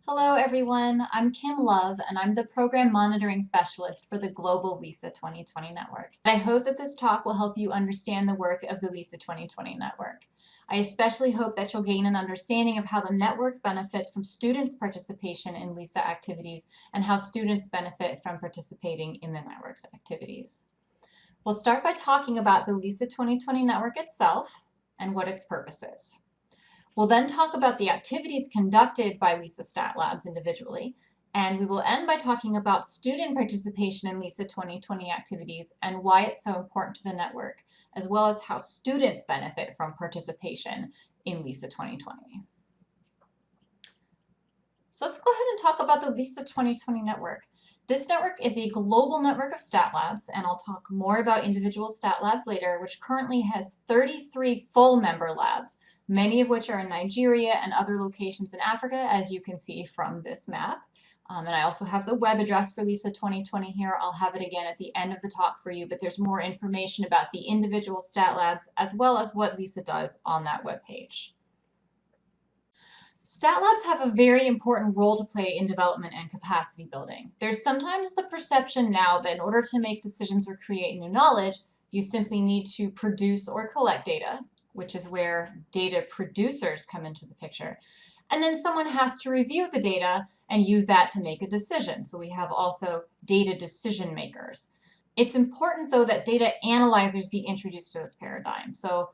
Hello, everyone. I'm Kim Love, and I'm the Program Monitoring Specialist for the Global LISA 2020 Network. I hope that this talk will help you understand the work of the LISA 2020 Network. I especially hope that you'll gain an understanding of how the network benefits from students' participation in LISA activities and how students benefit from participating in the network's activities. We'll start by talking about the LISA 2020 Network itself and what its purpose is. We'll then talk about the activities conducted by LISA Stat Labs individually, and we will end by talking about student participation in LISA 2020 activities and why it's so important to the network, as well as how students benefit from participation in LISA 2020. So let's go ahead and talk about the LISA 2020 network. This network is a global network of stat labs, and I'll talk more about individual stat labs later, which currently has 33 full member labs, many of which are in Nigeria and other locations in Africa, as you can see from this map. And I also have the web address for LISA 2020 here. I'll have it again at the end of the talk for you, but there's more information about the individual stat labs as well as what LISA does on that web page. Stat labs have a very important role to play in development and capacity building. There's sometimes the perception now that in order to make decisions or create new knowledge, you simply need to produce or collect data, which is where data producers come into the picture. And then someone has to review the data and use that to make a decision. So we have also data decision makers. It's important, though, that data analyzers be introduced to this paradigm. So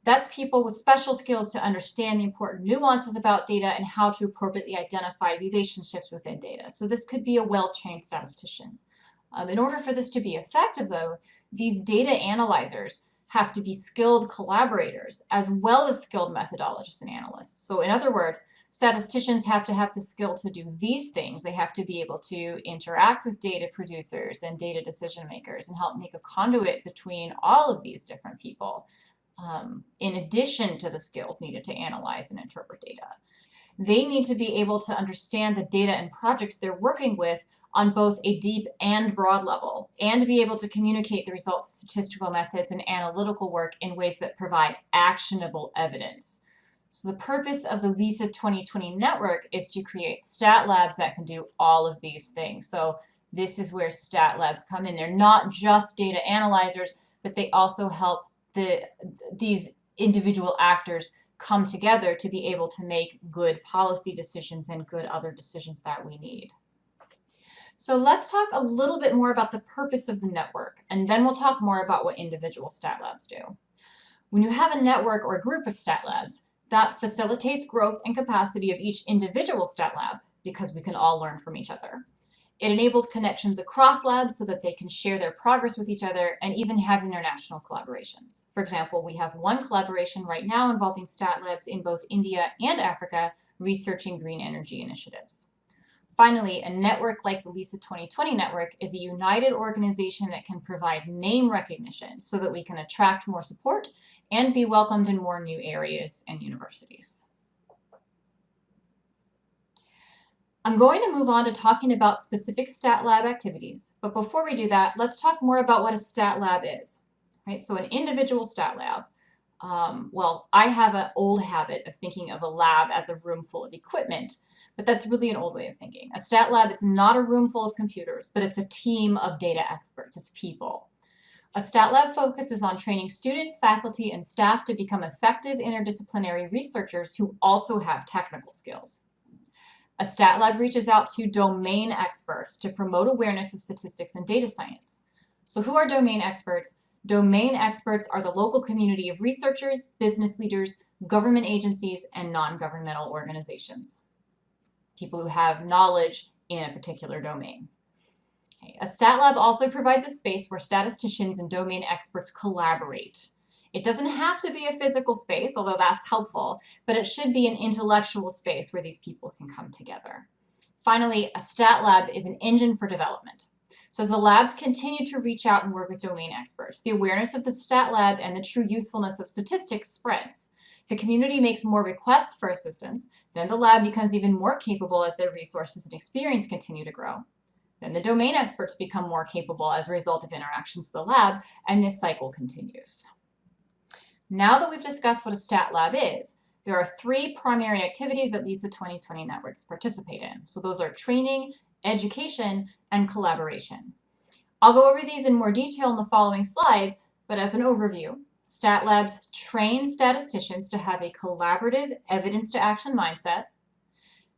that's people with special skills to understand the important nuances about data and how to appropriately identify relationships within data. So this could be a well-trained statistician. In order for this to be effective, though, these data analyzers have to be skilled collaborators as well as skilled methodologists and analysts. So in other words, statisticians have to have the skill to do these things. They have to be able to interact with data producers and data decision makers and help make a conduit between all of these different people, in addition to the skills needed to analyze and interpret data. They need to be able to understand the data and projects they're working with on both a deep and broad level, and be able to communicate the results of statistical methods and analytical work in ways that provide actionable evidence. So the purpose of the LISA 2020 network is to create stat labs that can do all of these things. So this is where stat labs come in. They're not just data analyzers, but they also help these individual actors come together to be able to make good policy decisions and good other decisions that we need. So let's talk a little bit more about the purpose of the network, and then we'll talk more about what individual stat labs do. When you have a network or a group of stat labs, that facilitates growth and capacity of each individual stat lab because we can all learn from each other. It enables connections across labs so that they can share their progress with each other and even have international collaborations. For example, we have one collaboration right now involving stat labs in both India and Africa researching green energy initiatives. Finally, a network like the LISA 2020 network is a united organization that can provide name recognition so that we can attract more support and be welcomed in more new areas and universities. I'm going to move on to talking about specific stat lab activities, but before we do that, let's talk more about what a stat lab is. Right? So an individual stat lab, well, I have an old habit of thinking of a lab as a room full of equipment, but that's really an old way of thinking. A stat lab is not a room full of computers, but it's a team of data experts. It's people. A stat lab focuses on training students, faculty, and staff to become effective interdisciplinary researchers who also have technical skills. A stat lab reaches out to domain experts to promote awareness of statistics and data science. So who are domain experts? Domain experts are the local community of researchers, business leaders, government agencies, and non-governmental organizations. People who have knowledge in a particular domain. Okay. A stat lab also provides a space where statisticians and domain experts collaborate. It doesn't have to be a physical space, although that's helpful, but it should be an intellectual space where these people can come together. Finally, a stat lab is an engine for development. So as the labs continue to reach out and work with domain experts, the awareness of the stat lab and the true usefulness of statistics spreads. The community makes more requests for assistance, then the lab becomes even more capable as their resources and experience continue to grow. Then the domain experts become more capable as a result of interactions with the lab, and this cycle continues. Now that we've discussed what a stat lab is, There are 3 primary activities that LISA 2020 networks participate in. So those are training, education, and collaboration. I'll go over these in more detail in the following slides, but as an overview, Stat Labs train statisticians to have a collaborative, evidence-to-action mindset.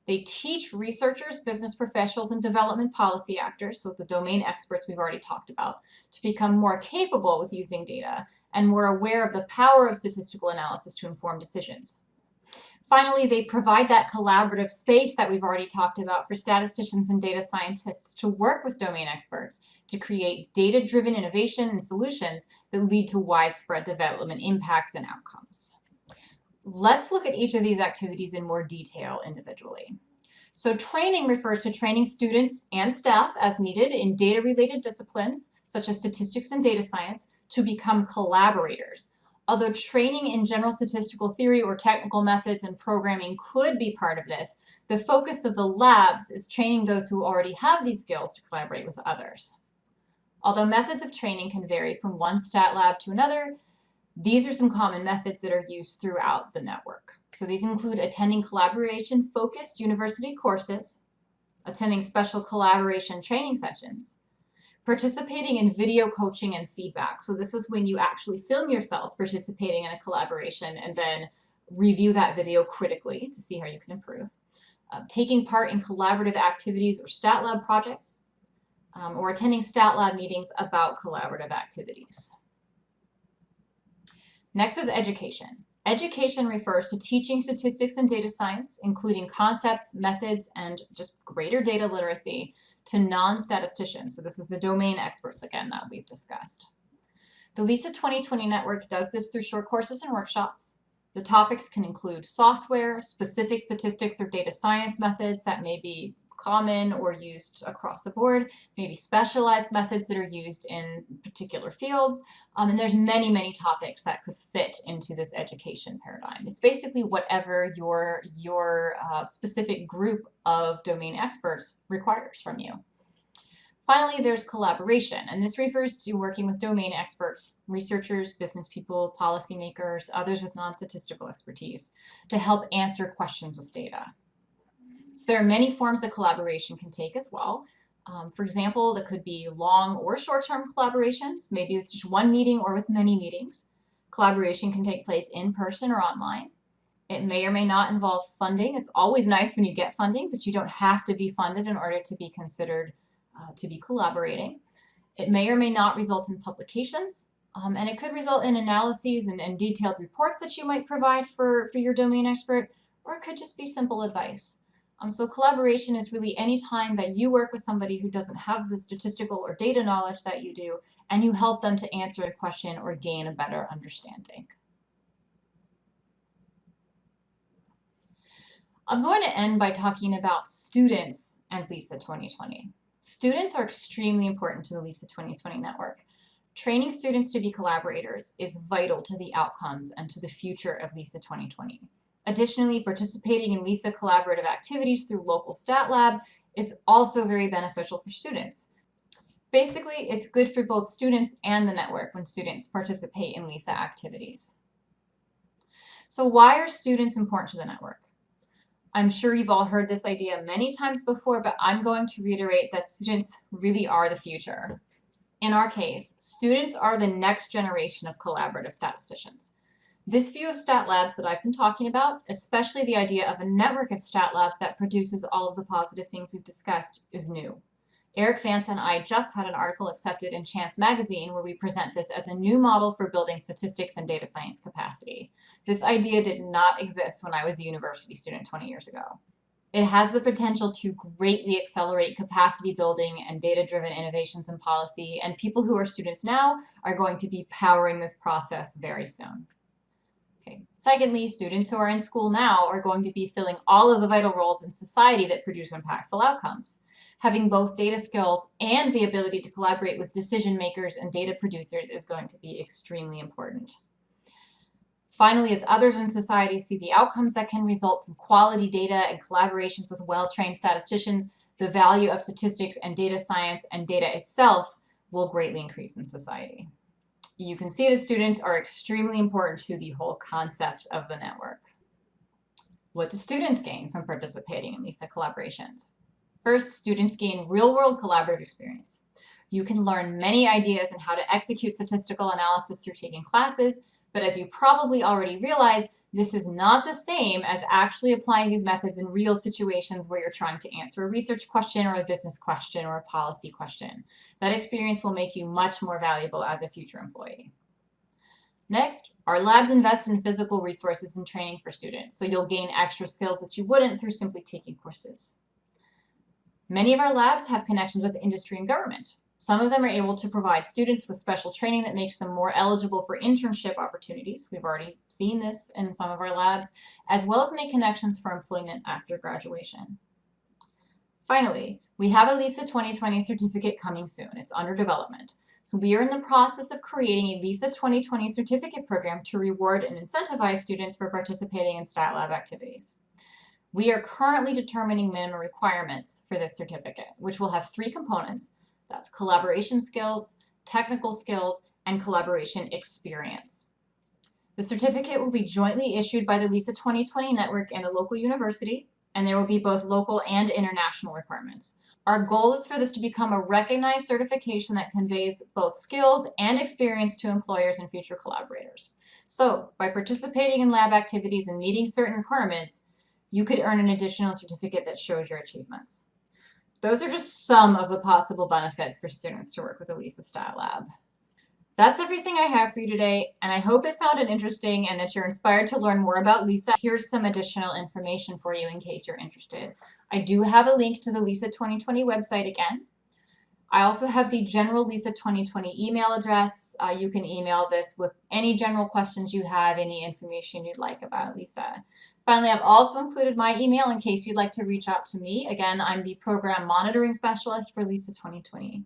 They teach researchers, business professionals, and development policy actors, so the domain experts we've already talked about, to become more capable with using data and more aware of the power of statistical analysis to inform decisions. Finally, they provide that collaborative space that we've already talked about for statisticians and data scientists to work with domain experts to create data-driven innovation and solutions that lead to widespread development impacts and outcomes. Let's look at each of these activities in more detail individually. So training refers to training students and staff as needed in data-related disciplines, such as statistics and data science, to become collaborators. Although training in general statistical theory or technical methods and programming could be part of this, the focus of the labs is training those who already have these skills to collaborate with others. Although methods of training can vary from one stat lab to another, these are some common methods that are used throughout the network. So these include attending collaboration-focused university courses, attending special collaboration training sessions, participating in video coaching and feedback. So this is when you actually film yourself participating in a collaboration and then review that video critically to see how you can improve. Taking part in collaborative activities or stat lab projects, or attending stat lab meetings about collaborative activities. Next is education. Education refers to teaching statistics and data science, including concepts, methods, and just greater data literacy to non-statisticians. So this is the domain experts, again, that we've discussed. The LISA 2020 network does this through short courses and workshops. The topics can include software, specific statistics or data science methods that may be common or used across the board, maybe specialized methods that are used in particular fields, and there's many, many topics that could fit into this education paradigm. It's basically whatever your specific group of domain experts requires from you. Finally, there's collaboration, and this refers to working with domain experts, researchers, business people, policymakers, others with non-statistical expertise to help answer questions with data. So there are many forms that collaboration can take as well. For example, that could be long or short-term collaborations, maybe with just one meeting or with many meetings. Collaboration can take place in person or online. It may or may not involve funding. It's always nice when you get funding, but you don't have to be funded in order to be considered to be collaborating. It may or may not result in publications, and it could result in analyses and detailed reports that you might provide for your domain expert, or it could just be simple advice. So collaboration is really any time that you work with somebody who doesn't have the statistical or data knowledge that you do, and you help them to answer a question or gain a better understanding. I'm going to end by talking about students and LISA 2020. Students are extremely important to the LISA 2020 network. Training students to be collaborators is vital to the outcomes and to the future of LISA 2020. Additionally, participating in LISA collaborative activities through local stat lab is also very beneficial for students. Basically, it's good for both students and the network when students participate in LISA activities. So why are students important to the network? I'm sure you've all heard this idea many times before, but I'm going to reiterate that students really are the future. In our case, students are the next generation of collaborative statisticians. This view of stat labs that I've been talking about, especially the idea of a network of stat labs that produces all of the positive things we've discussed, is new. Eric Vance and I just had an article accepted in Chance magazine where we present this as a new model for building statistics and data science capacity. This idea did not exist when I was a university student 20 years ago. It has the potential to greatly accelerate capacity building and data-driven innovations in policy, and people who are students now are going to be powering this process very soon. Okay. Secondly, students who are in school now are going to be filling all of the vital roles in society that produce impactful outcomes. Having both data skills and the ability to collaborate with decision makers and data producers is going to be extremely important. Finally, as others in society see the outcomes that can result from quality data and collaborations with well-trained statisticians, the value of statistics and data science and data itself will greatly increase in society. You can see that students are extremely important to the whole concept of the network. What do students gain from participating in LISA collaborations? First, students gain real-world collaborative experience. You can learn many ideas on how to execute statistical analysis through taking classes, but as you probably already realize, this is not the same as actually applying these methods in real situations where you're trying to answer a research question or a business question or a policy question. That experience will make you much more valuable as a future employee. Next, our labs invest in physical resources and training for students, so you'll gain extra skills that you wouldn't through simply taking courses. Many of our labs have connections with industry and government. Some of them are able to provide students with special training that makes them more eligible for internship opportunities. We've already seen this in some of our labs, as well as make connections for employment after graduation. Finally, we have a LISA 2020 certificate coming soon. It's under development. So we are in the process of creating a LISA 2020 certificate program to reward and incentivize students for participating in Stat Lab activities. We are currently determining minimum requirements for this certificate, which will have 3 components. That's collaboration skills, technical skills, and collaboration experience. The certificate will be jointly issued by the LISA 2020 network and a local university, and there will be both local and international requirements. Our goal is for this to become a recognized certification that conveys both skills and experience to employers and future collaborators. So, by participating in lab activities and meeting certain requirements, you could earn an additional certificate that shows your achievements. Those are just some of the possible benefits for students to work with the LISA Stat Lab. That's everything I have for you today, and I hope it found it interesting and that you're inspired to learn more about LISA. Here's some additional information for you in case you're interested. I do have a link to the LISA 2020 website again. I also have the general LISA 2020 email address. You can email this with any general questions you have, any information you'd like about LISA. Finally, I've also included my email in case you'd like to reach out to me. Again, I'm the Program Monitoring Specialist for LISA 2020.